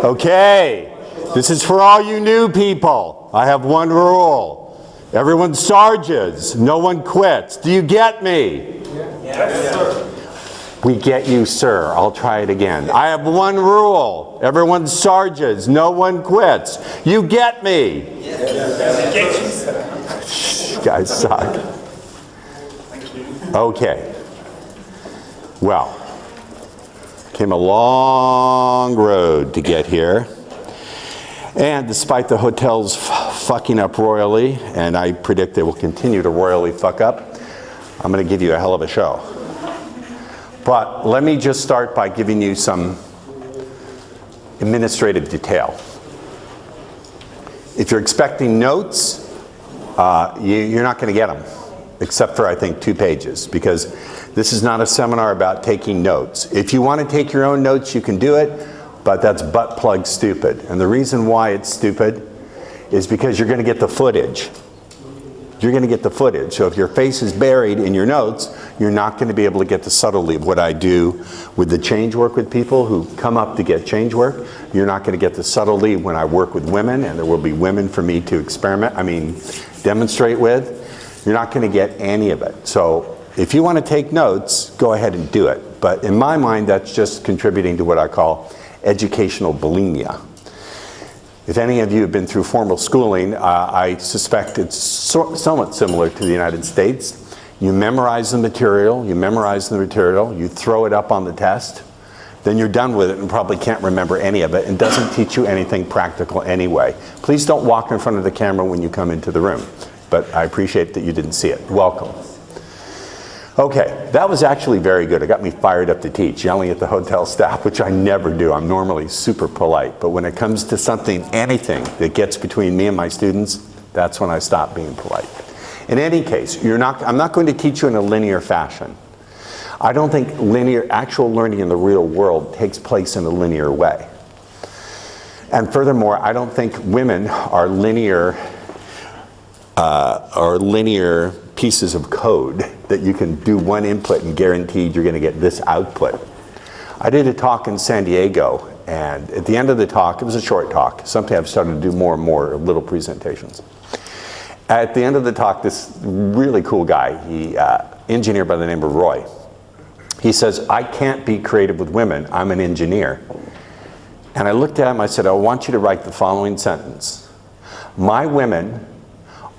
Okay, this is for all you new people. I have one rule. Everyone sarges, no one quits. Do you get me? Yes, sir. We get you, sir. I'll try it again. I have one rule. Everyone sarges, no one quits. You get me? Yes. You guys suck. Okay. Well, came a long road to get here. And despite the hotels fucking up royally, and I predict they will continue to royally fuck up, I'm going to give you a hell of a show. But let me just start by giving you some administrative detail. If you're expecting notes, you're not going to get them, except for, I think, 2 pages, because this is not a seminar about taking notes. If you want to take your own notes, you can do it, but that's butt plug stupid. And the reason why it's stupid is because you're going to get the footage. You're going to get the footage. So if your face is buried in your notes, you're not going to be able to get the subtlety of what I do with the change work with people who come up to get change work. You're not going to get the subtlety when I work with women, and there will be women for me to demonstrate with. You're not going to get any of it. So if you want to take notes, go ahead and do it. But in my mind, that's just contributing to what I call educational bulimia. If any of you have been through formal schooling, I suspect it's somewhat similar to the United States. You memorize the material, you throw it up on the test, then you're done with it and probably can't remember any of it and doesn't teach you anything practical anyway. Please don't walk in front of the camera when you come into the room, but I appreciate that you didn't see it. Welcome. Okay, that was actually very good. It got me fired up to teach, yelling at the hotel staff, which I never do. I'm normally super polite. But when it comes to anything that gets between me and my students, that's when I stop being polite. In any case, I'm not going to teach you in a linear fashion. I don't think actual learning in the real world takes place in a linear way. And furthermore, I don't think women are linear pieces of code that you can do one input and guaranteed you're going to get this output. I did a talk in San Diego, and at the end of the talk, it was a short talk, something I've started to do more and more, little presentations. At the end of the talk, this really cool guy, engineer by the name of Roy, he says, I can't be creative with women, I'm an engineer. And I looked at him, I said, I want you to write the following sentence. My women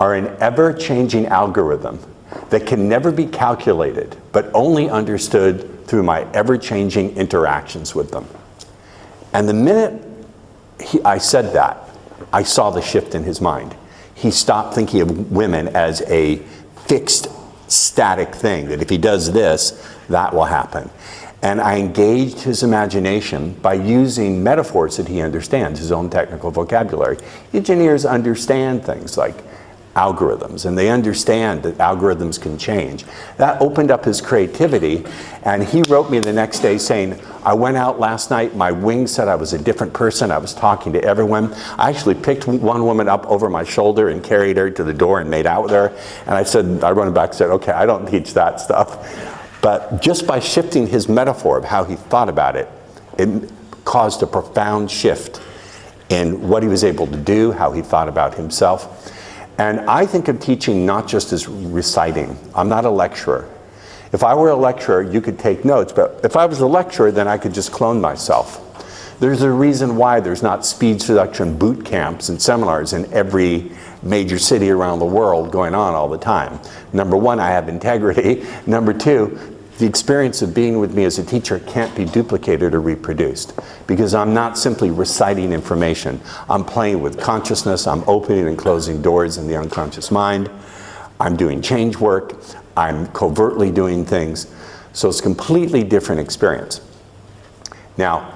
are an ever-changing algorithm that can never be calculated, but only understood through my ever-changing interactions with them. And the minute I said that, I saw the shift in his mind. He stopped thinking of women as a fixed, static thing, that if he does this, that will happen. And I engaged his imagination by using metaphors that he understands, his own technical vocabulary. Engineers understand things like algorithms, and they understand that algorithms can change. That opened up his creativity, and he wrote me the next day saying, I went out last night, my wings said I was a different person, I was talking to everyone. I actually picked one woman up over my shoulder and carried her to the door and made out with her, and I wrote back and said, okay, I don't teach that stuff. But just by shifting his metaphor of how he thought about it, it caused a profound shift in what he was able to do, how he thought about himself. And I think of teaching not just as reciting. I'm not a lecturer. If I were a lecturer, you could take notes, but if I was a lecturer, then I could just clone myself. There's a reason why there's not speed seduction boot camps and seminars in every major city around the world going on all the time. Number one, I have integrity. Number two, the experience of being with me as a teacher can't be duplicated or reproduced, because I'm not simply reciting information. I'm playing with consciousness, I'm opening and closing doors in the unconscious mind, I'm doing change work, I'm covertly doing things. So it's a completely different experience. Now,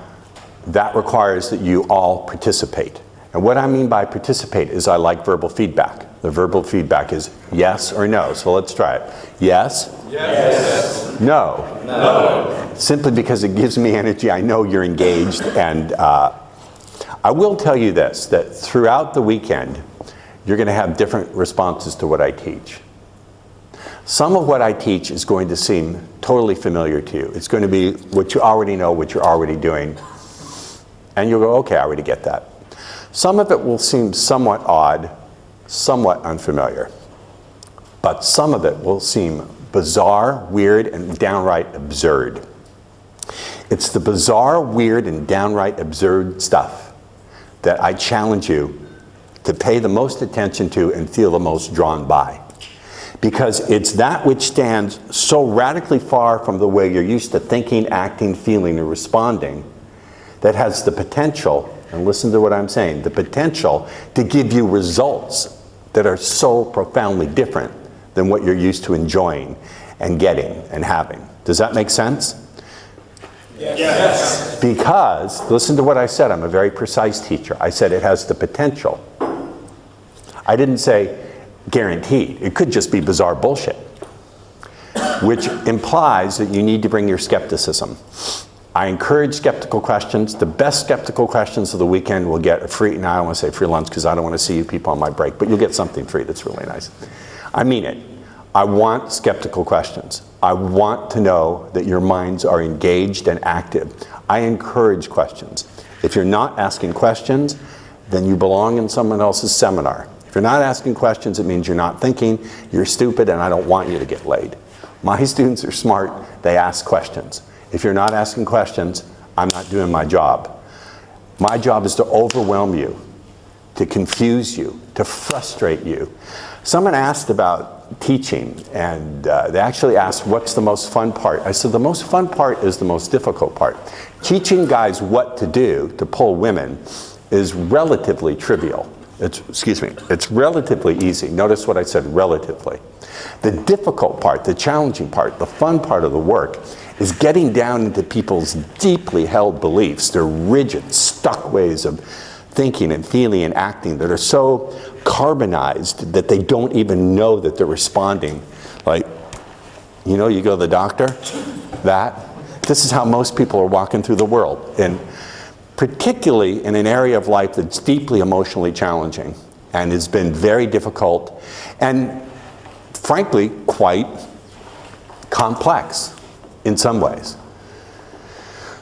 that requires that you all participate. And what I mean by participate is I like verbal feedback. The verbal feedback is yes or no. So let's try it. Yes? Yes. No? No. Simply because it gives me energy. I know you're engaged. And I will tell you this, that throughout the weekend, you're going to have different responses to what I teach. Some of what I teach is going to seem totally familiar to you. It's going to be what you already know, what you're already doing. And you'll go, okay, I already get that. Some of it will seem somewhat odd, somewhat unfamiliar. But some of it will seem bizarre, weird, and downright absurd. It's the bizarre, weird, and downright absurd stuff that I challenge you to pay the most attention to and feel the most drawn by. Because it's that which stands so radically far from the way you're used to thinking, acting, feeling, and responding that has the potential, and listen to what I'm saying, the potential to give you results that are so profoundly different than what you're used to enjoying and getting and having. Does that make sense? Yes. Because, listen to what I said, I'm a very precise teacher. I said it has the potential. I didn't say guaranteed. It could just be bizarre bullshit, which implies that you need to bring your skepticism. I encourage skeptical questions. The best skeptical questions of the weekend will get a free, now I don't want to say free lunch because I don't want to see you people on my break, but you'll get something free that's really nice. I mean it. I want skeptical questions. I want to know that your minds are engaged and active. I encourage questions. If you're not asking questions, then you belong in someone else's seminar. If you're not asking questions, it means you're not thinking, you're stupid, and I don't want you to get laid. My students are smart, they ask questions. If you're not asking questions, I'm not doing my job. My job is to overwhelm you, to confuse you, to frustrate you. Someone asked about teaching, and they actually asked, what's the most fun part? I said, the most fun part is the most difficult part. Teaching guys what to do to pull women is relatively trivial. It's relatively easy. Notice what I said, relatively. The difficult part, the challenging part, the fun part of the work is getting down into people's deeply held beliefs, their rigid, stuck ways of thinking and feeling and acting that are so carbonized that they don't even know that they're responding. Like, you know, you go to the doctor, this is how most people are walking through the world. And particularly in an area of life that's deeply emotionally challenging and has been very difficult and frankly quite complex in some ways.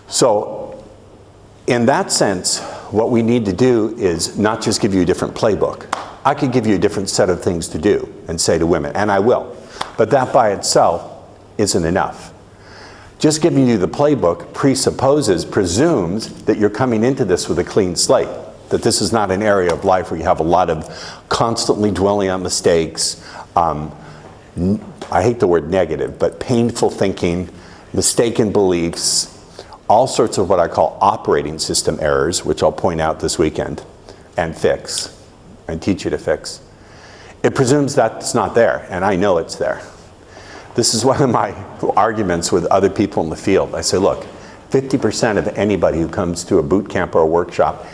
So in that sense, what we need to do is not just give you a different playbook. I could give you a different set of things to do and say to women, and I will, but that by itself isn't enough. Just giving you the playbook presumes that you're coming into this with a clean slate, that this is not an area of life where you have a lot of constantly dwelling on mistakes, I hate the word negative, but painful thinking, mistaken beliefs, all sorts of what I call operating system errors, which I'll point out this weekend and fix, and teach you to fix. It presumes that's not there, and I know it's there. This is one of my arguments with other people in the field. I say, look, 50% of anybody who comes to a boot camp or a workshop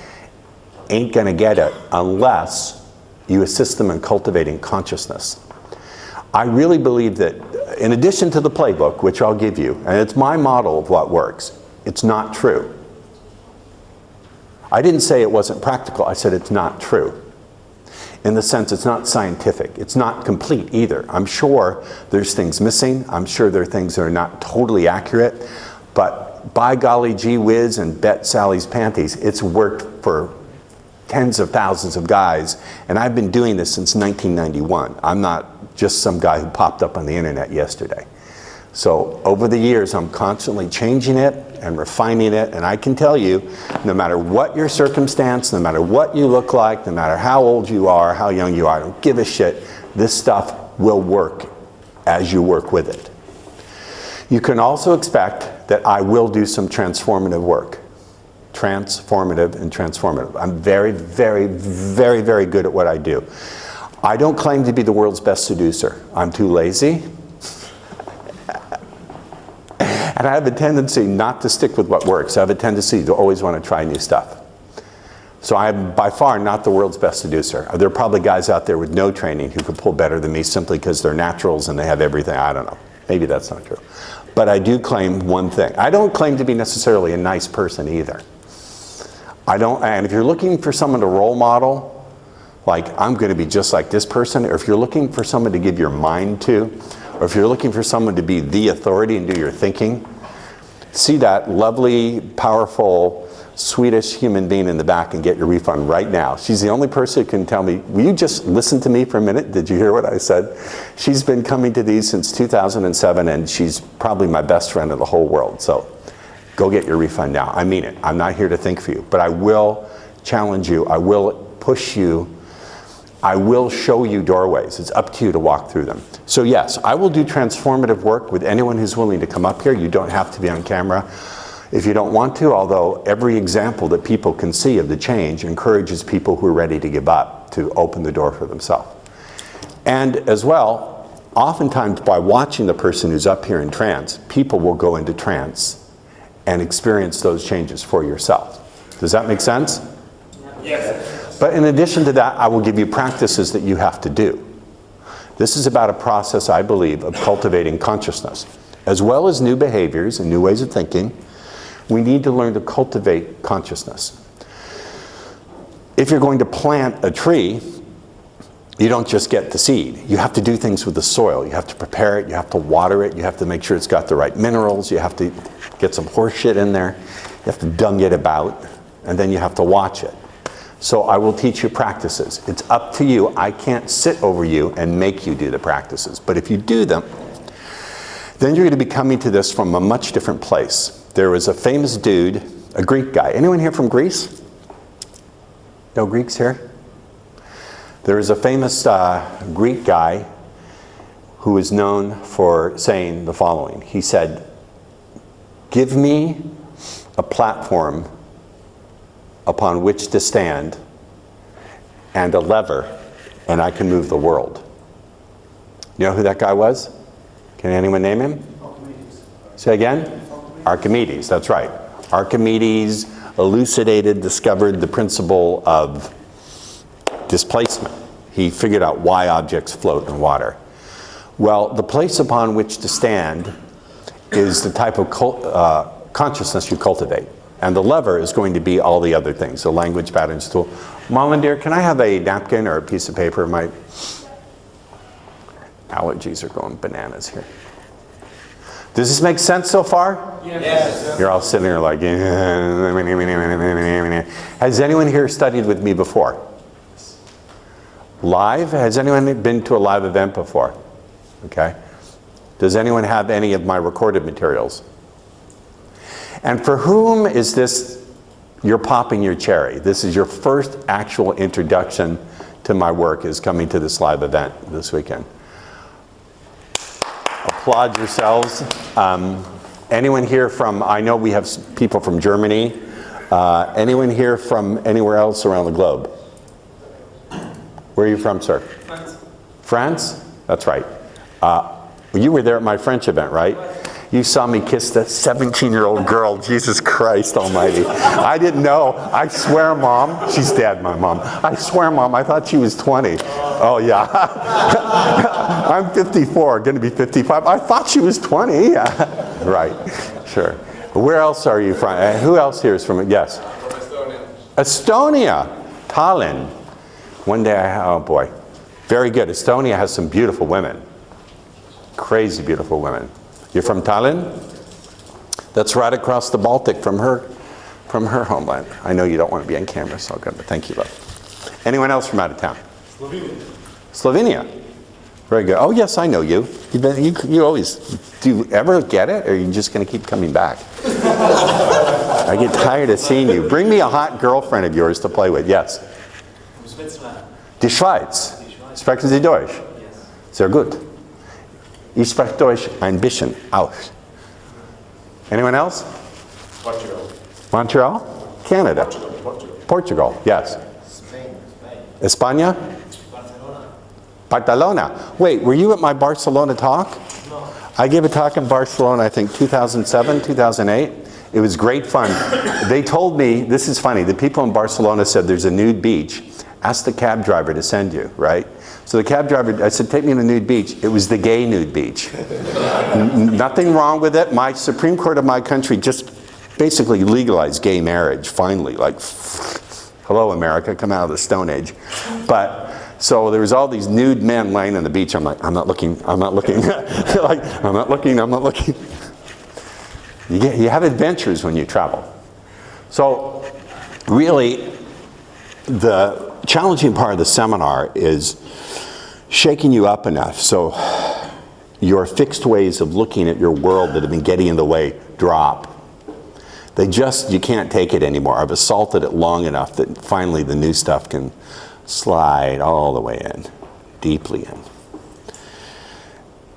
ain't gonna get it unless you assist them in cultivating consciousness. I really believe that in addition to the playbook, which I'll give you, and it's my model of what works, it's not true. I didn't say it wasn't practical, I said it's not true. In the sense it's not scientific, it's not complete either. I'm sure there's things missing, I'm sure there are things that are not totally accurate, but by golly gee whiz and bet Sally's panties, it's worked for tens of thousands of guys, and I've been doing this since 1991. I'm not just some guy who popped up on the internet yesterday. So over the years, I'm constantly changing it and refining it, and I can tell you, no matter what your circumstance, no matter what you look like, no matter how old you are, how young you are, I don't give a shit, this stuff will work as you work with it. You can also expect that I will do some transformative work. Transformative and transformative. I'm very, very, very, very good at what I do. I don't claim to be the world's best seducer. I'm too lazy. And I have a tendency not to stick with what works. I have a tendency to always want to try new stuff. So I'm by far not the world's best seducer. There are probably guys out there with no training who could pull better than me simply because they're naturals and they have everything. I don't know. Maybe that's not true. But I do claim one thing. I don't claim to be necessarily a nice person either. And if you're looking for someone to role model, like I'm going to be just like this person, or if you're looking for someone to give your mind to, or if you're looking for someone to be the authority and do your thinking, see that lovely, powerful, sweetest human being in the back and get your refund right now. She's the only person who can tell me, will you just listen to me for a minute? Did you hear what I said? She's been coming to these since 2007, and she's probably my best friend in the whole world. So go get your refund now. I mean it. I'm not here to think for you, but I will challenge you. I will push you. I will show you doorways. It's up to you to walk through them. So yes, I will do transformative work with anyone who's willing to come up here. You don't have to be on camera if you don't want to, although every example that people can see of the change encourages people who are ready to give up to open the door for themselves. And as well, oftentimes by watching the person who's up here in trance, people will go into trance and experience those changes for yourself. Does that make sense? Yes. But in addition to that, I will give you practices that you have to do. This is about a process, I believe, of cultivating consciousness. As well as new behaviors and new ways of thinking, we need to learn to cultivate consciousness. If you're going to plant a tree, you don't just get the seed. You have to do things with the soil. You have to prepare it, you have to water it, you have to make sure it's got the right minerals, you have to get some horse shit in there, you have to dung it about, and then you have to watch it. So I will teach you practices. It's up to you. I can't sit over you and make you do the practices. But if you do them, then you're going to be coming to this from a much different place. There was a famous dude, a Greek guy. Anyone here from Greece? No Greeks here? There was a famous Greek guy who is known for saying the following. He said, "Give me a platform upon which to stand and a lever, and I can move the world." You know who that guy was? Can anyone name him? Archimedes. Say again? Archimedes, that's right. Archimedes elucidated, discovered the principle of displacement. He figured out why objects float in water. Well, the place upon which to stand is the type of consciousness you cultivate. And the lever is going to be all the other things, the language patterns tool. Mom, dear, can I have a napkin or a piece of paper? My allergies are going bananas here. Does this make sense so far? Yes. You're all sitting there like, has anyone here studied with me before? Live? Has anyone been to a live event before? Okay. Does anyone have any of my recorded materials? And for whom is this, you're popping your cherry? This is your first actual introduction to my work, is coming to this live event this weekend. Applaud yourselves. Anyone here from, I know we have people from Germany. Anyone here from anywhere else around the globe? Where are you from, sir? France. France? That's right. You were there at my French event, right? You saw me kiss the 17-year-old girl. Jesus Christ almighty. I didn't know. I swear, Mom. She's dead, my mom. I swear, Mom, I thought she was 20. Oh, yeah. I'm 54, going to be 55. I thought she was 20. Yeah. Right. Sure. Where else are you from? Who else here is from? Yes. From Estonia. Estonia. Tallinn. One day, oh boy. Very good. Estonia has some beautiful women. Crazy beautiful women. You're from Tallinn? That's right across the Baltic from her homeland. I know you don't want to be on camera, so good, but thank you, love. Anyone else from out of town? Slovenia. Slovenia. Very good. Oh yes, I know you. You always, do you ever get it, or are you just going to keep coming back? I get tired of seeing you. Bring me a hot girlfriend of yours to play with. Yes. From Switzerland. Die Schweiz. Sprechen Sie Deutsch? Yes. Sehr gut. Ich spreche Deutsch ein bisschen auch. Anyone else? Portugal. Montreal? Canada? Portugal. Portugal, yes. Spain. España? Barcelona. Barcelona. Wait, were you at my Barcelona talk? No. I gave a talk in Barcelona, I think 2007, 2008. It was great fun. They told me, this is funny, the people in Barcelona said there's a nude beach. Ask the cab driver to send you, right? So the cab driver, I said, take me to the nude beach. It was the gay nude beach. Nothing wrong with it. My Supreme Court of my country just basically legalized gay marriage, finally. Like, hello, America, come out of the Stone Age. But, so there was all these nude men laying on the beach. I'm like, I'm not looking. like, I'm not looking. You have adventures when you travel. So really, the challenging part of the seminar is shaking you up enough so your fixed ways of looking at your world that have been getting in the way drop. You can't take it anymore. I've assaulted it long enough that finally the new stuff can slide all the way in, deeply in.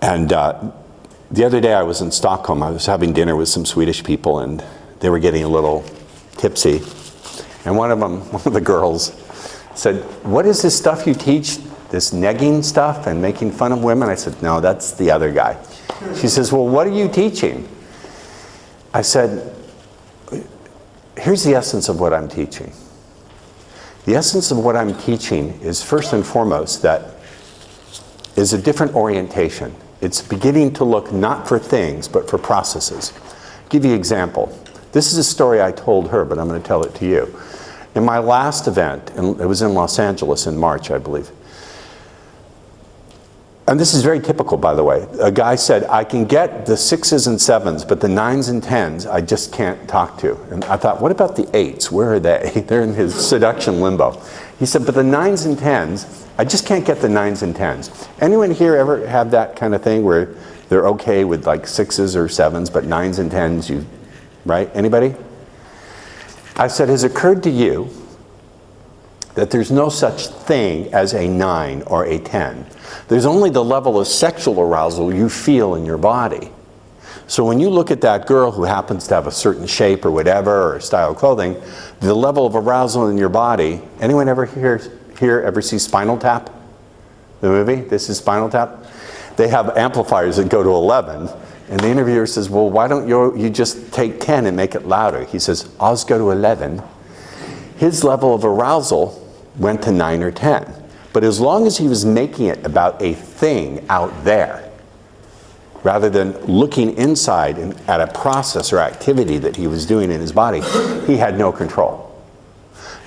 And the other day I was in Stockholm. I was having dinner with some Swedish people and they were getting a little tipsy. And one of the girls said, "What is this stuff you teach? This negging stuff and making fun of women?" I said, "No, that's the other guy." She says, "Well, what are you teaching?" I said, "Here's the essence of what I'm teaching. The essence of what I'm teaching is first and foremost that is a different orientation. It's beginning to look not for things, but for processes." I'll give you an example. This is a story I told her, but I'm going to tell it to you. In my last event, and it was in Los Angeles in March, I believe. And this is very typical, by the way. A guy said, "I can get the 6s and 7s, but the 9s and 10s, I just can't talk to." And I thought, what about the 8s? Where are they? They're in his seduction limbo. He said, "But the 9s and 10s, I just can't get the 9s and 10s." Anyone here ever have that kind of thing where they're okay with like 6s or 7s, but 9s and 10s, right? Anybody? I said, "Has it occurred to you that there's no such thing as a 9 or a 10? There's only the level of sexual arousal you feel in your body. So when you look at that girl who happens to have a certain shape or whatever, or style of clothing, the level of arousal in your body," anyone ever ever see Spinal Tap? The movie? This is Spinal Tap? They have amplifiers that go to 11, and the interviewer says, "Well, why don't you just take 10 and make it louder?" He says, "Ours go to 11. His level of arousal went to 9 or 10. But as long as he was making it about a thing out there, rather than looking inside and at a process or activity that he was doing in his body, he had no control.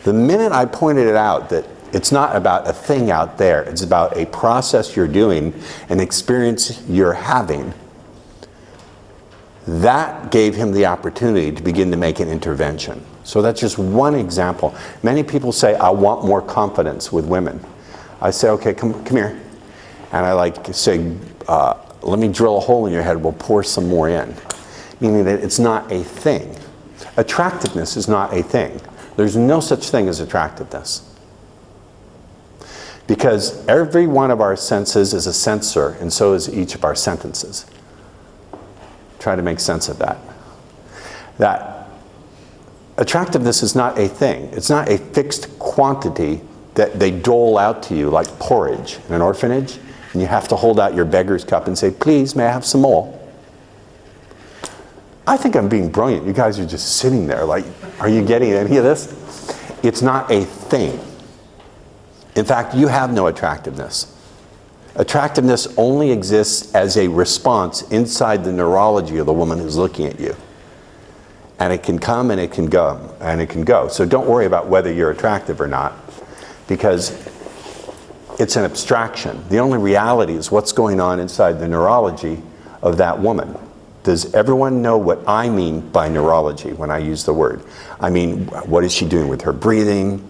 The minute I pointed it out that it's not about a thing out there, it's about a process you're doing, an experience you're having, that gave him the opportunity to begin to make an intervention. So that's just one example. Many people say, "I want more confidence with women." I say, "Okay, come here." And I say, "Let me drill a hole in your head, we'll pour some more in." Meaning that it's not a thing. Attractiveness is not a thing. There's no such thing as attractiveness. Because every one of our senses is a sensor, and so is each of our sentences. Try to make sense of that. That attractiveness is not a thing. It's not a fixed quantity that they dole out to you like porridge in an orphanage, and you have to hold out your beggar's cup and say, "Please, may I have some more?" I think I'm being brilliant. You guys are just sitting there like, are you getting any of this? It's not a thing. In fact, you have no attractiveness. Attractiveness only exists as a response inside the neurology of the woman who's looking at you. And it can come and it can go, and it can go. So don't worry about whether you're attractive or not, because it's an abstraction. The only reality is what's going on inside the neurology of that woman. Does everyone know what I mean by neurology when I use the word? I mean, what is she doing with her breathing?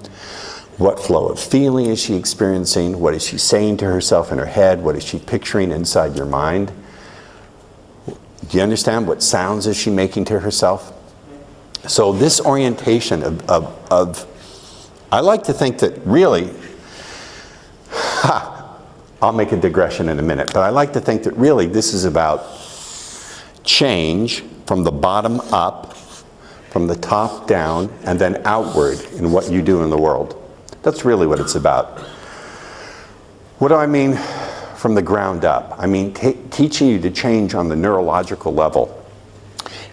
What flow of feeling is she experiencing? What is she saying to herself in her head? What is she picturing inside your mind? Do you understand? What sounds is she making to herself? So this orientation of I like to think that really, I'll make a digression in a minute, but I like to think that really this is about change from the bottom up, from the top down, and then outward in what you do in the world. That's really what it's about. What do I mean from the ground up? I mean teaching you to change on the neurological level.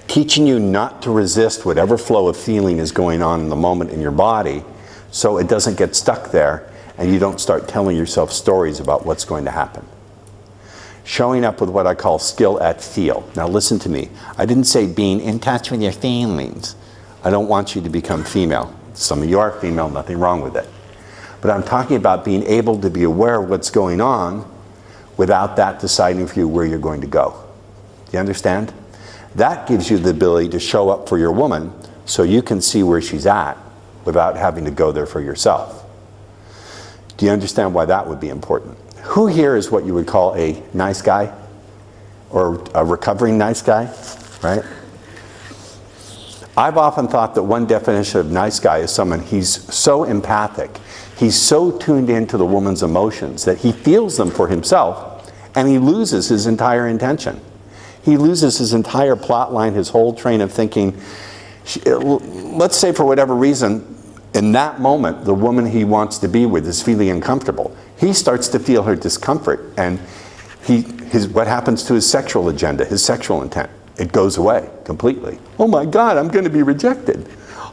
Teaching you not to resist whatever flow of feeling is going on in the moment in your body, so it doesn't get stuck there and you don't start telling yourself stories about what's going to happen. Showing up with what I call skill at feel. Now listen to me. I didn't say being in touch with your feelings. I don't want you to become female. Some of you are female, nothing wrong with it. But I'm talking about being able to be aware of what's going on without that deciding for you where you're going to go. Do you understand? That gives you the ability to show up for your woman so you can see where she's at without having to go there for yourself. Do you understand why that would be important? Who here is what you would call a nice guy? Or a recovering nice guy, right? I've often thought that one definition of nice guy is someone, he's so empathic, he's so tuned into the woman's emotions that he feels them for himself and he loses his entire intention. He loses his entire plot line, his whole train of thinking. Let's say for whatever reason, in that moment, the woman he wants to be with is feeling uncomfortable. He starts to feel her discomfort, and what happens to his sexual agenda, his sexual intent? It goes away completely. Oh my God, I'm going to be rejected.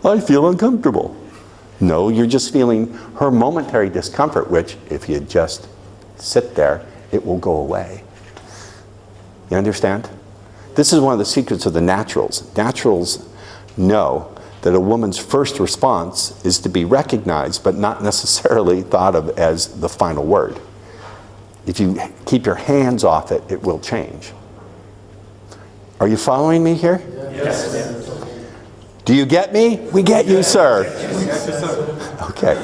I feel uncomfortable. No, you're just feeling her momentary discomfort, which if you just sit there, it will go away. You understand? This is one of the secrets of the naturals. Naturals know that a woman's first response is to be recognized, but not necessarily thought of as the final word. If you keep your hands off it, it will change. Are you following me here? Yes. Do you get me? We get you, sir. Okay.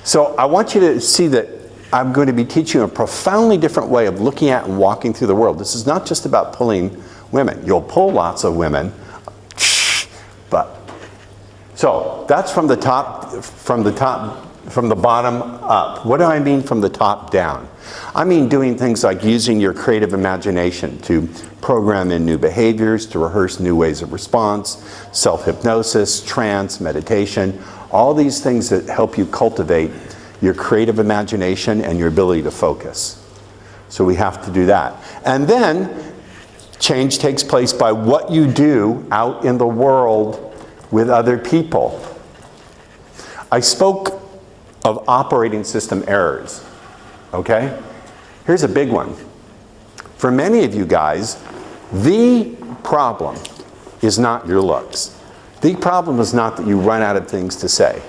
So I want you to see that I'm going to be teaching you a profoundly different way of looking at and walking through the world. This is not just about pulling women. You'll pull lots of women, but so that's from the bottom up. What do I mean from the top down? I mean doing things like using your creative imagination to program in new behaviors, to rehearse new ways of response, self-hypnosis, trance, meditation, all these things that help you cultivate your creative imagination and your ability to focus. So we have to do that. And then change takes place by what you do out in the world with other people. I spoke of operating system errors, okay? Here's a big one. For many of you guys, the problem is not your looks. The problem is not that you run out of things to say.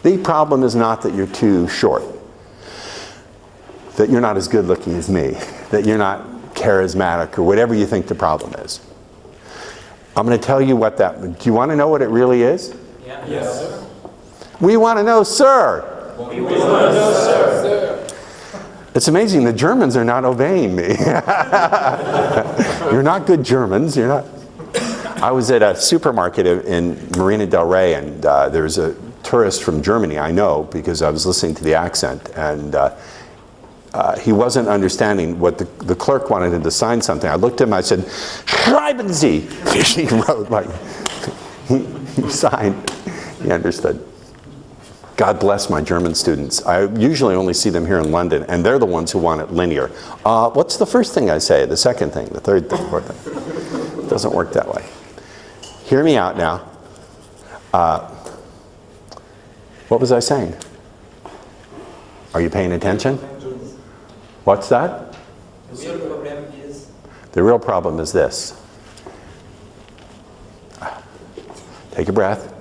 The problem is not that you're too short, that you're not as good looking as me, that you're not charismatic, or whatever you think the problem is. I'm going to tell you what that, do you want to know what it really is? Yeah. Yes. We want to know, sir. We want to know, sir. It's amazing, the Germans are not obeying me. You're not good Germans, you're not. I was at a supermarket in Marina del Rey, and there was a tourist from Germany, I know, because I was listening to the accent, and he wasn't understanding what the clerk wanted him to sign something. I looked at him, I said, "Schreiben Sie." He wrote, like, he signed, he understood. God bless my German students. I usually only see them here in London, and they're the ones who want it linear. What's the first thing I say, the second thing, the third thing, fourth thing? It doesn't work that way. Hear me out now. What was I saying? Are you paying attention? What's that? The real problem is... The real problem is this. Take a breath.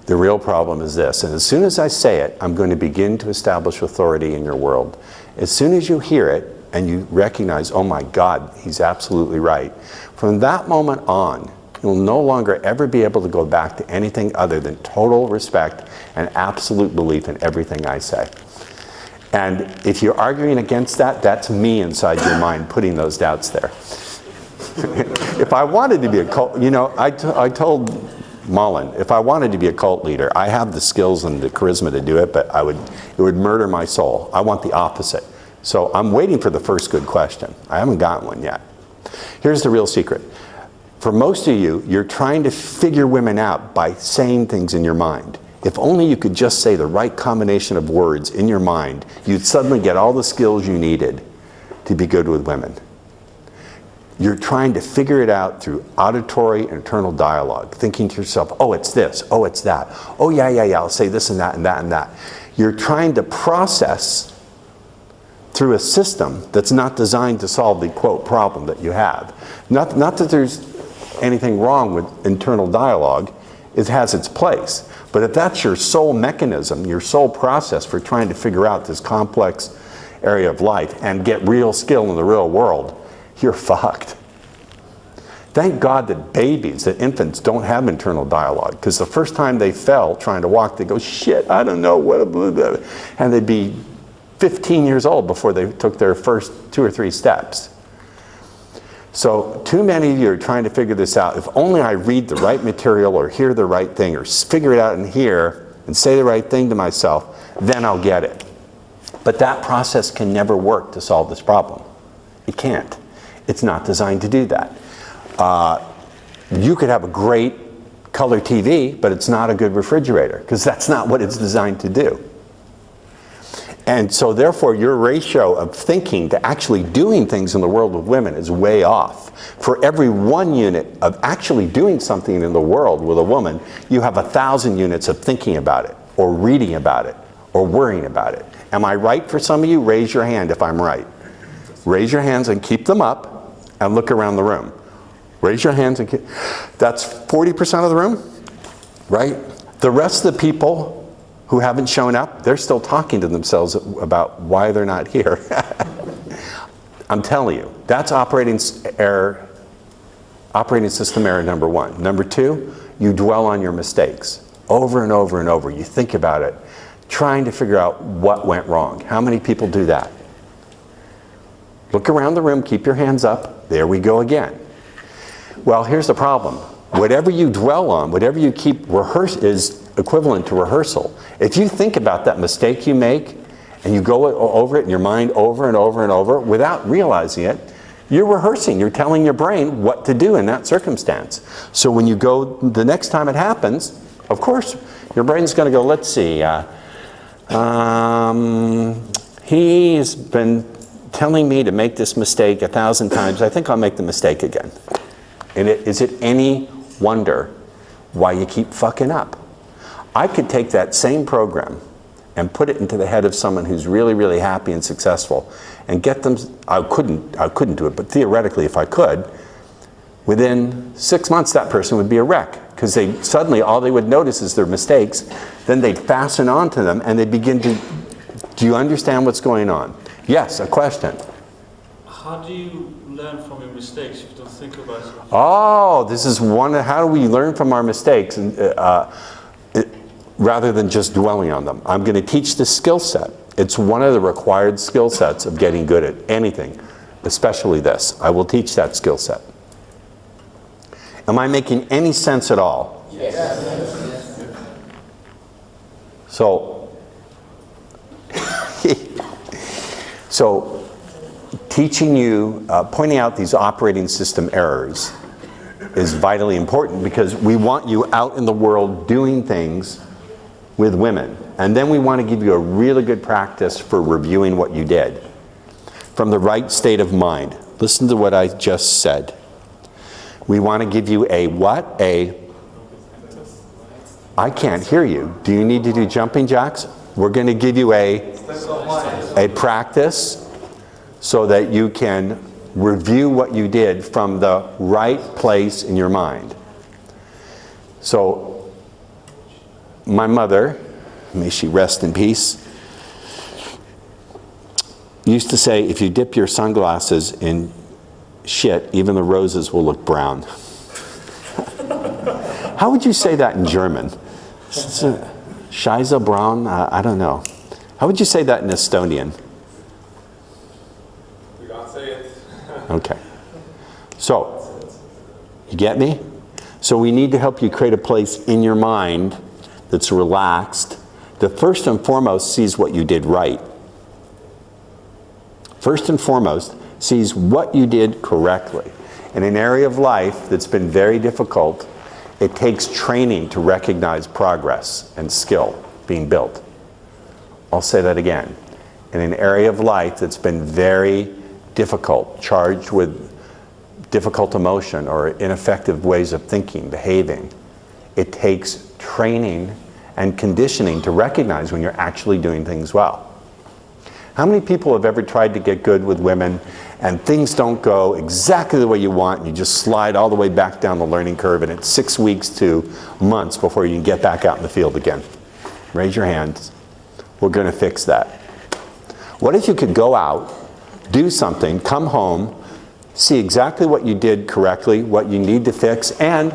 The real problem is this, and as soon as I say it, I'm going to begin to establish authority in your world. As soon as you hear it and you recognize, oh my God, he's absolutely right, from that moment on, you'll no longer ever be able to go back to anything other than total respect and absolute belief in everything I say. And if you're arguing against that, that's me inside your mind putting those doubts there. If I wanted to be a cult, you know, I told Mullen, if I wanted to be a cult leader, I have the skills and the charisma to do it, but it would murder my soul. I want the opposite. So I'm waiting for the first good question. I haven't gotten one yet. Here's the real secret. For most of you, you're trying to figure women out by saying things in your mind. If only you could just say the right combination of words in your mind, you'd suddenly get all the skills you needed to be good with women. You're trying to figure it out through auditory internal dialogue, thinking to yourself, oh, it's this, oh, it's that, oh, yeah, I'll say this and that and that and that. You're trying to process through a system that's not designed to solve the, quote, problem that you have. Not that there's anything wrong with internal dialogue, it has its place. But if that's your sole mechanism, your sole process for trying to figure out this complex area of life and get real skill in the real world, you're fucked. Thank God that babies, that infants don't have internal dialogue, because the first time they fell trying to walk, they go, shit, I don't know, what, blah, blah, blah. And they'd be 15 years old before they took their first 2 or 3 steps. So too many of you are trying to figure this out. If only I read the right material or hear the right thing or figure it out in here and say the right thing to myself, then I'll get it. But that process can never work to solve this problem. It can't. It's not designed to do that. You could have a great color TV, but it's not a good refrigerator, because that's not what it's designed to do. And so therefore your ratio of thinking to actually doing things in the world of women is way off. For every 1 unit of actually doing something in the world with a woman, you have 1,000 units of thinking about it, or reading about it, or worrying about it. Am I right for some of you? Raise your hand if I'm right. Raise your hands and keep them up and look around the room. Raise your hands and keep, that's 40% of the room, right? The rest of the people who haven't shown up, they're still talking to themselves about why they're not here. I'm telling you, that's operating system error number 1. Number 2, you dwell on your mistakes over and over and over. You think about it, trying to figure out what went wrong. How many people do that? Look around the room, keep your hands up. There we go again. Well, here's the problem. Whatever you dwell on, whatever you keep is equivalent to rehearsal. If you think about that mistake you make and you go over it in your mind over and over and over without realizing it, you're rehearsing. You're telling your brain what to do in that circumstance. So when you go the next time it happens, of course, your brain's going to go, let's see, he's been telling me to make this mistake 1,000 times. I think I'll make the mistake again. And is it any wonder why you keep fucking up? I could take that same program and put it into the head of someone who's really, really happy and successful and get them, I couldn't do it, but theoretically if I could, within 6 months that person would be a wreck, because they suddenly all they would notice is their mistakes, then they'd fasten onto them and they'd begin to, do you understand what's going on? Yes, a question. How do you learn from your mistakes if you don't think about it? Oh, this is one, how do we learn from our mistakes and, rather than just dwelling on them? I'm going to teach this skill set. It's one of the required skill sets of getting good at anything, especially this. I will teach that skill set. Am I making any sense at all? Yes. So teaching you, pointing out these operating system errors is vitally important, because we want you out in the world doing things with women. And then we want to give you a really good practice for reviewing what you did from the right state of mind. Listen to what I just said. We want to give you a what? I can't hear you. Do you need to do jumping jacks? We're going to give you a practice so that you can review what you did from the right place in your mind. So my mother, may she rest in peace, used to say, if you dip your sunglasses in shit, even the roses will look brown. How would you say that in German? Scheiße braun? I don't know. How would you say that in Estonian? We can't say it. Okay. So, you get me? So we need to help you create a place in your mind that's relaxed, that first and foremost sees what you did right. First and foremost, sees what you did correctly. In an area of life that's been very difficult, it takes training to recognize progress and skill being built. I'll say that again. In an area of life that's been very difficult, charged with difficult emotion or ineffective ways of thinking, behaving, it takes training and conditioning to recognize when you're actually doing things well. How many people have ever tried to get good with women and things don't go exactly the way you want and you just slide all the way back down the learning curve and it's 6 weeks to months before you can get back out in the field again? Raise your hands. We're going to fix that. What if you could go out, do something, come home, see exactly what you did correctly, what you need to fix, and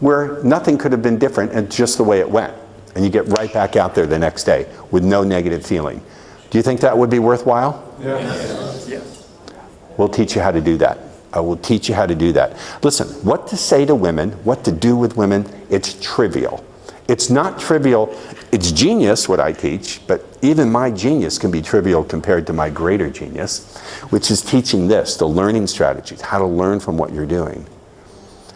where nothing could have been different and just the way it went. And you get right back out there the next day with no negative feeling. Do you think that would be worthwhile? Yes. We'll teach you how to do that. I will teach you how to do that. Listen, what to say to women, what to do with women, it's trivial. It's not trivial. It's genius what I teach, but even my genius can be trivial compared to my greater genius, which is teaching this, the learning strategies, how to learn from what you're doing,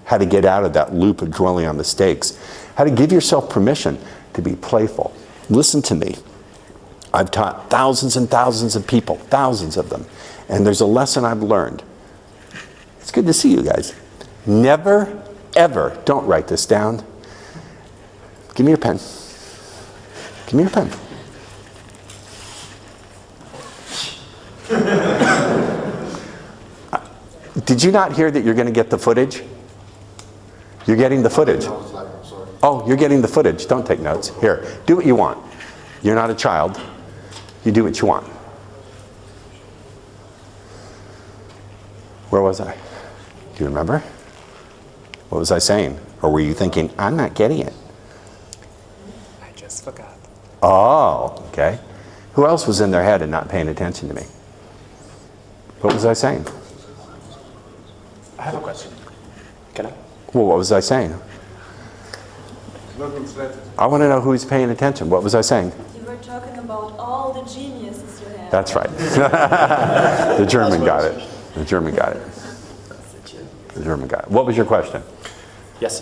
how to get out of that loop of dwelling on mistakes, how to give yourself permission to be playful. Listen to me. I've taught thousands and thousands of people, thousands of them, and there's a lesson I've learned. It's good to see you guys. Never, ever, don't write this down. Give me your pen. Give me your pen. Did you not hear that you're going to get the footage? You're getting the footage. Oh, you're getting the footage. Don't take notes. Here, do what you want. You're not a child. You do what you want. Where was I? Do you remember? What was I saying? Or were you thinking, I'm not getting it? I just forgot. Oh, okay. Who else was in their head and not paying attention to me? What was I saying? I have a question. Can I? Well, what was I saying? I want to know who's paying attention. What was I saying? You were talking about all the geniuses you have. That's right. The German got it. The German got it. The German got it. What was your question? Yes.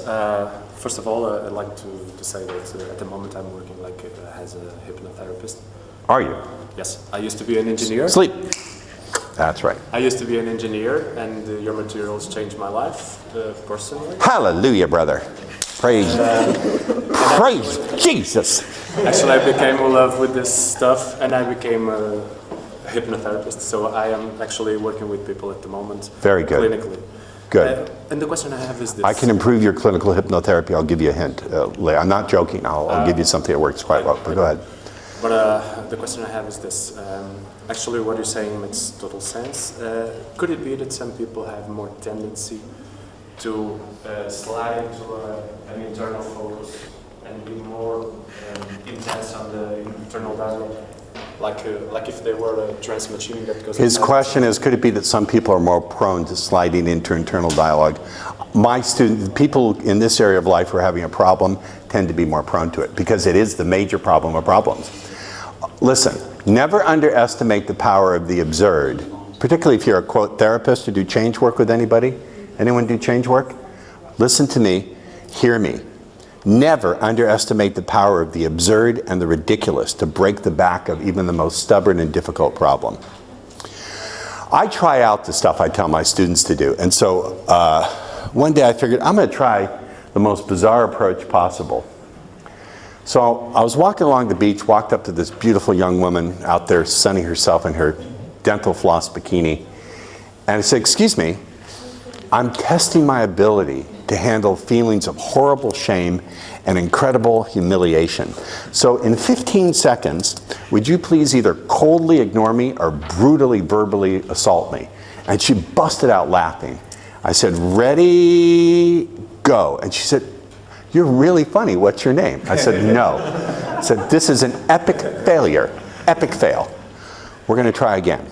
First of all, I'd like to say that at the moment I'm working like as a hypnotherapist. Are you? Yes. I used to be an engineer. Sleep. That's right. I used to be an engineer, and your materials changed my life personally. Hallelujah, brother. Praise. Praise Jesus. Actually, I became in love with this stuff, and I became a hypnotherapist. So I am actually working with people at the moment. Very good. Clinically. Good. And the question I have is this. I can improve your clinical hypnotherapy. I'll give you a hint. I'm not joking. I'll give you something that works quite well. But go ahead. But the question I have is this. Actually, what you're saying makes total sense. Could it be that some people have more tendency to slide into an internal focus and be more intense on the internal dialogue? Like if they were a trance machine that goes... His question is, could it be that some people are more prone to sliding into internal dialogue? My students, people in this area of life who are having a problem tend to be more prone to it because it is the major problem of problems. Listen, never underestimate the power of the absurd, particularly if you're a, quote, therapist or do change work with anybody. Anyone do change work? Listen to me, hear me. Never underestimate the power of the absurd and the ridiculous to break the back of even the most stubborn and difficult problem. I try out the stuff I tell my students to do, and so one day I figured I'm going to try the most bizarre approach possible. So I was walking along the beach, walked up to this beautiful young woman out there sunning herself in her dental floss bikini, and I said, excuse me, I'm testing my ability to handle feelings of horrible shame and incredible humiliation. So in 15 seconds, would you please either coldly ignore me or brutally verbally assault me? And she busted out laughing. I said, ready, go. And she said, you're really funny, what's your name? I said, no. I said, this is an epic failure, epic fail. We're going to try again.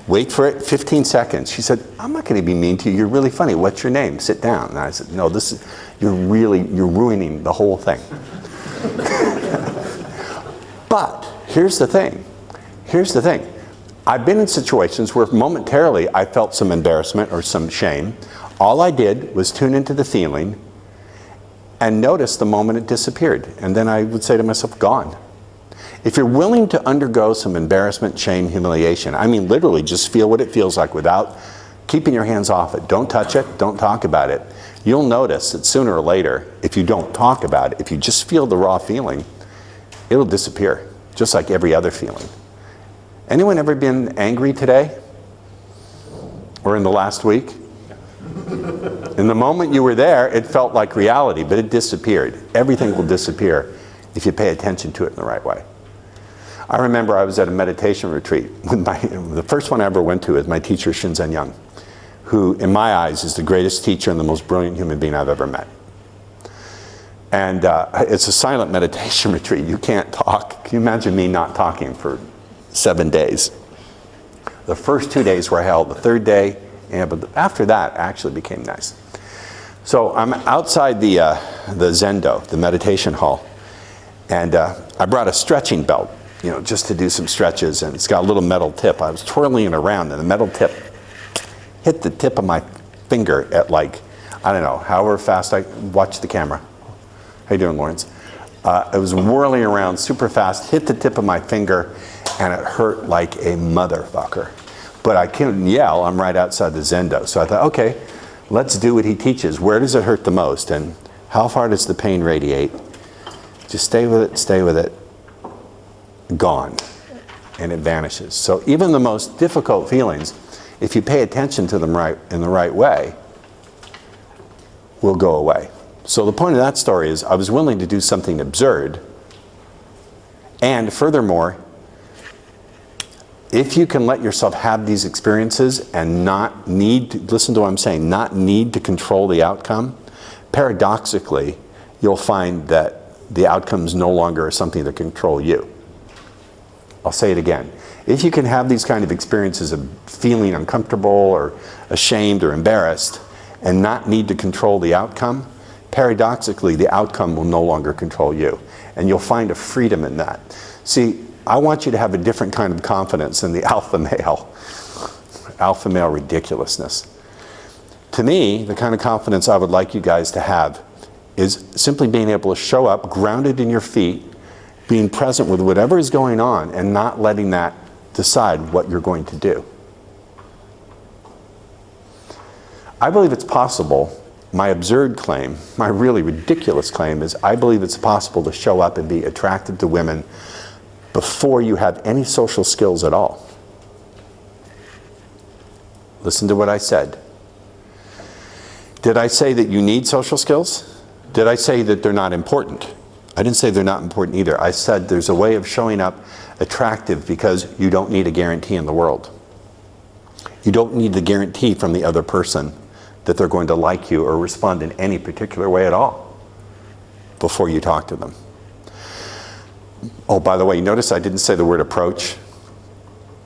Wait for it, 15 seconds. She said, I'm not going to be mean to you, you're really funny, what's your name? Sit down. And I said, no, you're ruining the whole thing. But here's the thing. I've been in situations where momentarily I felt some embarrassment or some shame. All I did was tune into the feeling and notice the moment it disappeared. And then I would say to myself, gone. If you're willing to undergo some embarrassment, shame, humiliation, I mean literally just feel what it feels like without keeping your hands off it. Don't touch it, don't talk about it. You'll notice that sooner or later, if you don't talk about it, if you just feel the raw feeling, it'll disappear, just like every other feeling. Anyone ever been angry today? Or in the last week? In the moment you were there, it felt like reality, but it disappeared. Everything will disappear if you pay attention to it in the right way. I remember I was at a meditation retreat with the first one I ever went to with my teacher Shinzen Young, who, in my eyes, is the greatest teacher and the most brilliant human being I've ever met. And it's a silent meditation retreat. You can't talk. Can you imagine me not talking for 7 days? The first 2 days were hell. The third day, but after that, actually became nice. So I'm outside the Zendo, the meditation hall, and I brought a stretching belt, you know, just to do some stretches, and it's got a little metal tip. I was twirling it around, and the metal tip hit the tip of my finger at, like, I don't know, however fast I watched the camera. How you doing, Lawrence? It was whirling around super fast, hit the tip of my finger, and it hurt like a motherfucker. But I couldn't yell. I'm right outside the Zendo. So I thought, okay, let's do what he teaches. Where does it hurt the most? And how far does the pain radiate? Just stay with it, stay with it. Gone. And it vanishes. So even the most difficult feelings, if you pay attention to them in the right way, will go away. So the point of that story is I was willing to do something absurd. And furthermore, if you can let yourself have these experiences and not need to, listen to what I'm saying, not need to control the outcome, paradoxically, you'll find that the outcomes no longer are something that control you. I'll say it again. If you can have these kind of experiences of feeling uncomfortable or ashamed or embarrassed and not need to control the outcome, paradoxically, the outcome will no longer control you. And you'll find a freedom in that. See, I want you to have a different kind of confidence than the alpha male ridiculousness. To me, the kind of confidence I would like you guys to have is simply being able to show up grounded in your feet, being present with whatever is going on, and not letting that decide what you're going to do. I believe it's possible. My absurd claim, my really ridiculous claim is I believe it's possible to show up and be attracted to women before you have any social skills at all. Listen to what I said. Did I say that you need social skills? Did I say that they're not important? I didn't say they're not important either. I said there's a way of showing up attractive because you don't need a guarantee in the world. You don't need the guarantee from the other person that they're going to like you or respond in any particular way at all before you talk to them. Oh, by the way, notice I didn't say the word approach.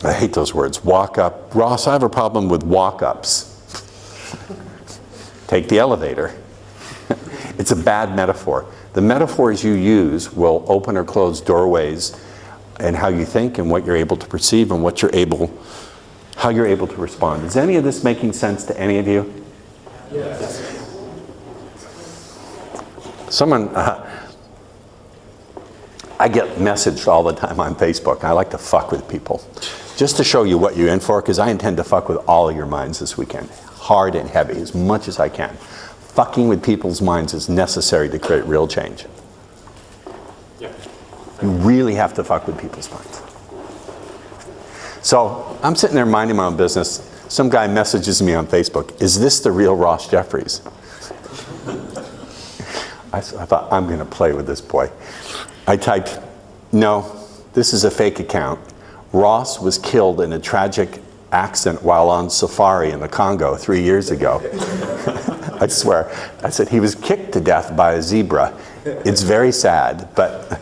I hate those words. Walk up. Ross, I have a problem with walk-ups. Take the elevator. It's a bad metaphor. The metaphors you use will open or close doorways in how you think and what you're able to perceive and how you're able to respond. Is any of this making sense to any of you? Yes. Someone, I get messaged all the time on Facebook. I like to fuck with people. Just to show you what you're in for, because I intend to fuck with all of your minds this weekend. Hard and heavy, as much as I can. Fucking with people's minds is necessary to create real change. Yeah. You really have to fuck with people's minds. So I'm sitting there minding my own business. Some guy messages me on Facebook, is this the real Ross Jeffries? I thought, I'm going to play with this boy. I typed, no, this is a fake account. Ross was killed in a tragic accident while on safari in the Congo 3 years ago. I swear. I said he was kicked to death by a zebra. It's very sad, but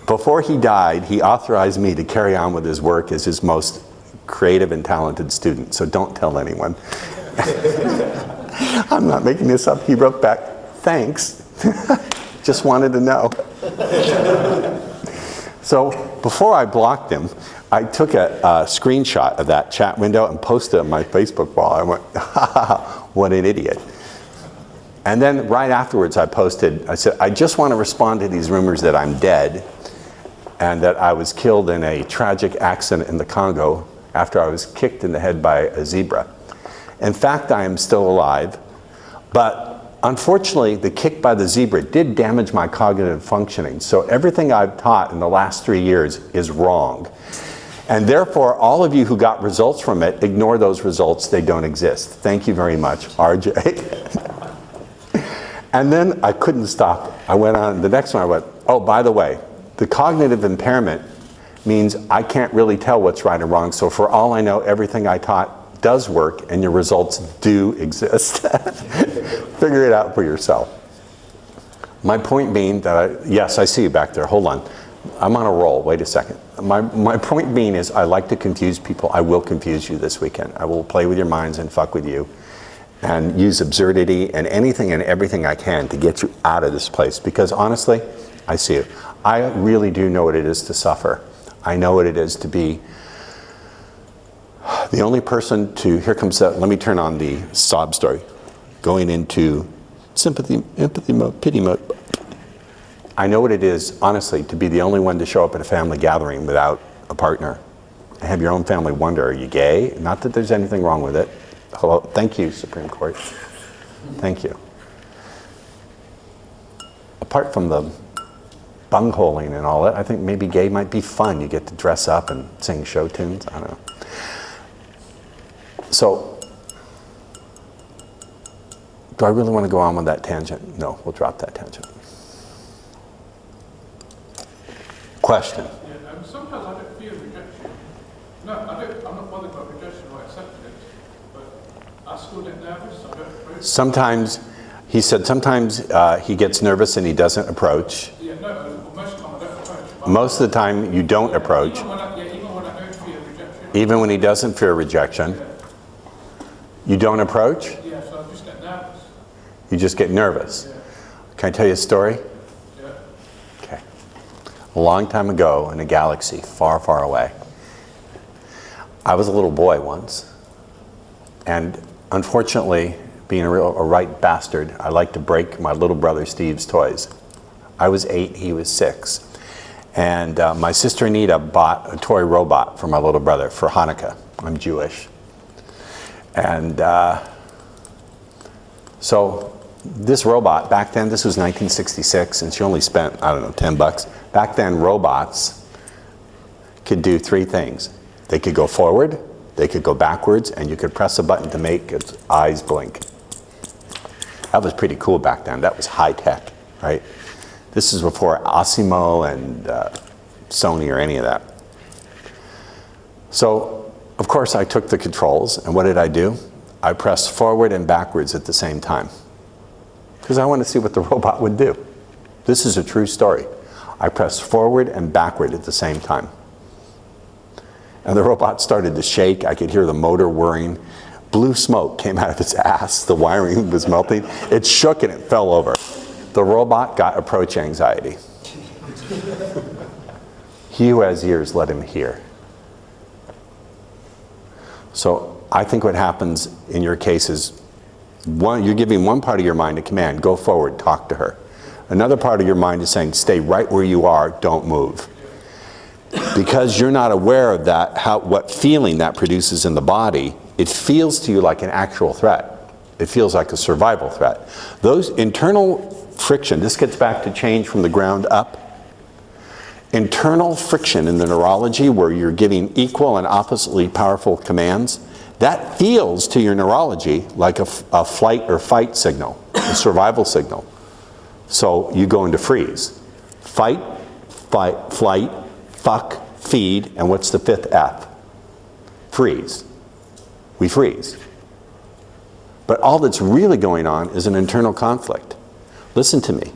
before he died, he authorized me to carry on with his work as his most creative and talented student, so don't tell anyone. I'm not making this up. He wrote back, thanks. Just wanted to know. So before I blocked him, I took a screenshot of that chat window and posted it on my Facebook wall. I went, ha ha ha, what an idiot. And then right afterwards I said, I just want to respond to these rumors that I'm dead and that I was killed in a tragic accident in the Congo after I was kicked in the head by a zebra. In fact, I am still alive, but unfortunately, the kick by the zebra did damage my cognitive functioning, so everything I've taught in the last 3 years is wrong. And therefore, all of you who got results from it, ignore those results, they don't exist. Thank you very much, RJ. And then I couldn't stop. I went on, the next one I went, oh, by the way, the cognitive impairment means I can't really tell what's right or wrong, so for all I know, everything I taught does work and your results do exist. Figure it out for yourself. My point being that, yes, I see you back there. Hold on. I'm on a roll. Wait a second. My point being is I like to confuse people. I will confuse you this weekend. I will play with your minds and fuck with you and use absurdity and anything and everything I can to get you out of this place. Because honestly, I see you. I really do know what it is to suffer. I know what it is to be the only person to, here comes that, let me turn on the sob story. Going into sympathy, empathy mode, pity mode. I know what it is, honestly, to be the only one to show up at a family gathering without a partner. And have your own family wonder, are you gay? Not that there's anything wrong with it. Hello, thank you, Supreme Court. Thank you. Apart from the bungholing and all that, I think maybe gay might be fun. You get to dress up and sing show tunes, I don't know. So, do I really want to go on with that tangent? No, we'll drop that tangent. Question? Yeah, sometimes I don't feel rejection. No, I'm not bothered by rejection or accepting it, but I still get nervous, I don't approach. Sometimes, he said sometimes he gets nervous and he doesn't approach. Yeah, no, most of the time I don't approach. Most of the time you don't approach. Even when I don't feel rejection. Even when he doesn't fear rejection. Yeah. You don't approach? Yeah, so I just get nervous. You just get nervous. Yeah. Can I tell you a story? Yeah. Okay. A long time ago in a galaxy far, far away, I was a little boy once. And unfortunately, being a right bastard, I like to break my little brother Steve's toys. I was 8, he was 6. And my sister Anita bought a toy robot for my little brother for Hanukkah. I'm Jewish. And so this robot, back then, this was 1966, and she only spent, I don't know, $10. Back then, robots could do 3 things. They could go forward, they could go backwards, and you could press a button to make its eyes blink. That was pretty cool back then. That was high tech, right? This is before Osimo and Sony or any of that. So, of course, I took the controls, and what did I do? I pressed forward and backwards at the same time. Because I wanted to see what the robot would do. This is a true story. I pressed forward and backward at the same time. And the robot started to shake. I could hear the motor whirring. Blue smoke came out of its ass. The wiring was melting. It shook and it fell over. The robot got approach anxiety. He who has ears, let him hear. So I think what happens in your case is, you're giving one part of your mind a command, go forward, talk to her. Another part of your mind is saying, stay right where you are, don't move. Because you're not aware of that, what feeling that produces in the body, it feels to you like an actual threat. It feels like a survival threat. Those internal friction, this gets back to change from the ground up. Internal friction in the neurology where you're giving equal and oppositely powerful commands, that feels to your neurology like a flight or fight signal, a survival signal. So you go into freeze. Fight, flight, fuck, feed, and what's the 5th F? Freeze. We freeze. But all that's really going on is an internal conflict. Listen to me.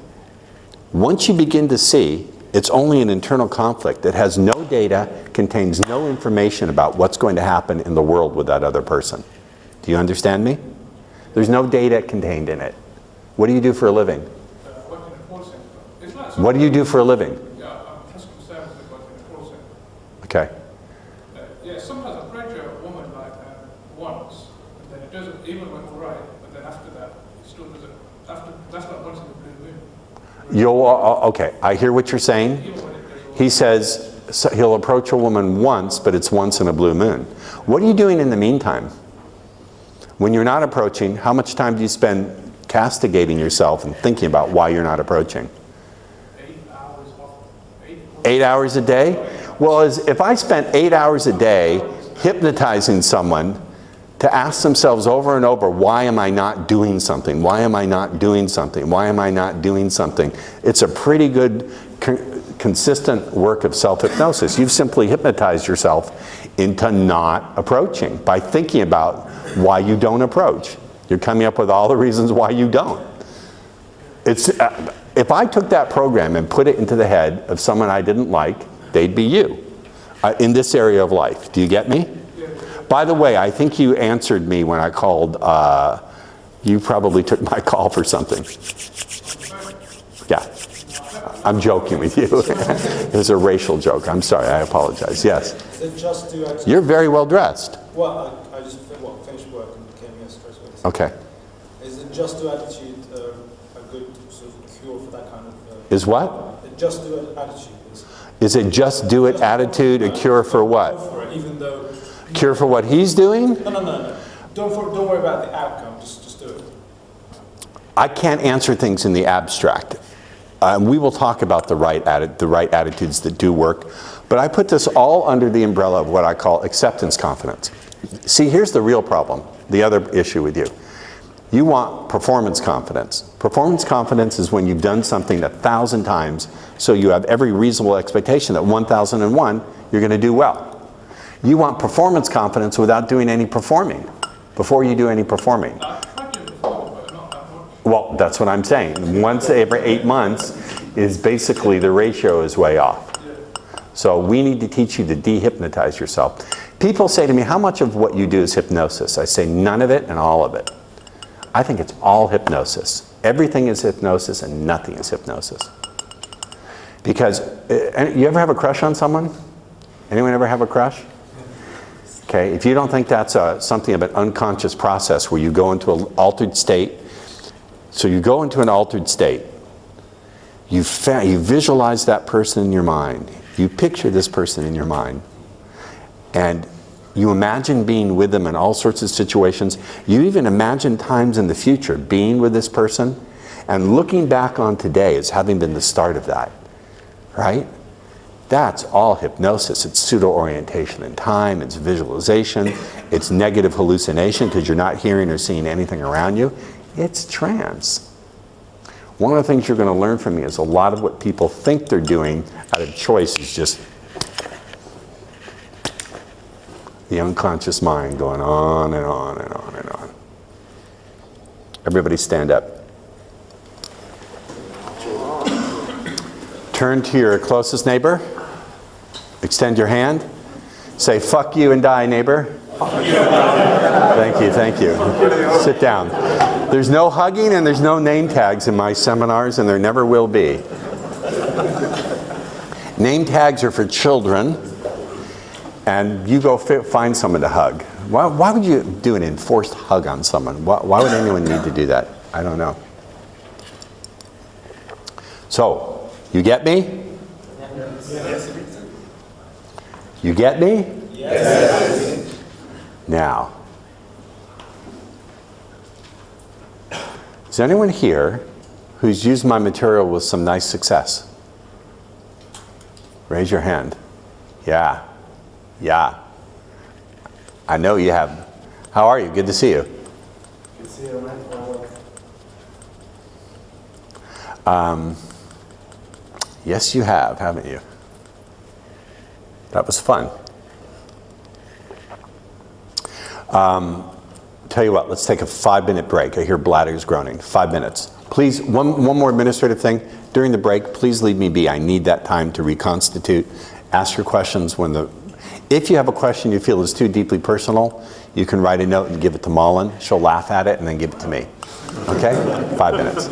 Once you begin to see it's only an internal conflict that has no data, contains no information about what's going to happen in the world with that other person. Do you understand me? There's no data contained in it. What do you do for a living? Work in a call center. It's like What do you do for a living? Yeah, I'm customer service that work in a call center. Okay. Yeah, sometimes I approach a woman like once, and then it doesn't, even went all right, but then after that, it still doesn't. That's like once in a blue moon. Okay, I hear what you're saying. He says he'll approach a woman once, but it's once in a blue moon. What are you doing in the meantime? When you're not approaching, how much time do you spend castigating yourself and thinking about why you're not approaching? 8 hours. 8 hours a day? Well, if I spent 8 hours a day hypnotizing someone to ask themselves over and over, why am I not doing something? Why am I not doing something? Why am I not doing something? It's a pretty good consistent work of self-hypnosis. You've simply hypnotized yourself into not approaching by thinking about why you don't approach. You're coming up with all the reasons why you don't. It's, if I took that program and put it into the head of someone I didn't like, they'd be you in this area of life. Do you get me? By the way, I think you answered me when I called. You probably took my call for something. Yeah. I'm joking with you. It was a racial joke. I'm sorry. I apologize. Yes. Is it just to attitude? You're very well dressed. Well, I just finished work and came here straight away. Okay. Is it just to attitude a good sort of cure for that kind of... Is what? Just do attitude Is it just do it attitude a cure for what? Go for it, even though... Cure for what he's doing? No. Don't worry about the outcome. Just do it. I can't answer things in the abstract. We will talk about the right attitudes that do work, but I put this all under the umbrella of what I call acceptance confidence. See, here's the real problem, the other issue with you. You want performance confidence. Performance confidence is when you've done something 1,000 times, so you have every reasonable expectation that 1,001 you're going to do well. You want performance confidence without doing any performing, before you do any performing. Well, that's what I'm saying. Once every 8 months is basically the ratio is way off. So we need to teach you to dehypnotize yourself. People say to me, how much of what you do is hypnosis? I say none of it and all of it. I think it's all hypnosis. Everything is hypnosis and nothing is hypnosis. Because, you ever have a crush on someone? Anyone ever have a crush? Okay, if you don't think that's something of an unconscious process where you go into an altered state, so you go into an altered state, you visualize that person in your mind, you picture this person in your mind, and you imagine being with them in all sorts of situations. You even imagine times in the future being with this person and looking back on today as having been the start of that, right? That's all hypnosis. It's pseudo-orientation in time, it's visualization, it's negative hallucination because you're not hearing or seeing anything around you. It's trance. One of the things you're going to learn from me is a lot of what people think they're doing out of choice is just the unconscious mind going on and on and on and on. Everybody stand up. Turn to your closest neighbor. Extend your hand. Say, fuck you and die, neighbor. Thank you. Sit down. There's no hugging and there's no name tags in my seminars, and there never will be. Name tags are for children, and you go find someone to hug. Why would you do an enforced hug on someone? Why would anyone need to do that? I don't know. So, you get me? Yes. You get me? Yes. Now, is anyone here who's used my material with some nice success? Raise your hand. Yeah. I know you have. How are you? Good to see you. Good to see you, man. Yes, you have, haven't you? That was fun. Tell you what, let's take a 5-minute break. I hear bladders groaning. 5 minutes. Please, one more administrative thing. During the break, please leave me be. I need that time to reconstitute. Ask your questions if you have a question you feel is too deeply personal, you can write a note and give it to Malin. She'll laugh at it and then give it to me. Okay? 5 minutes.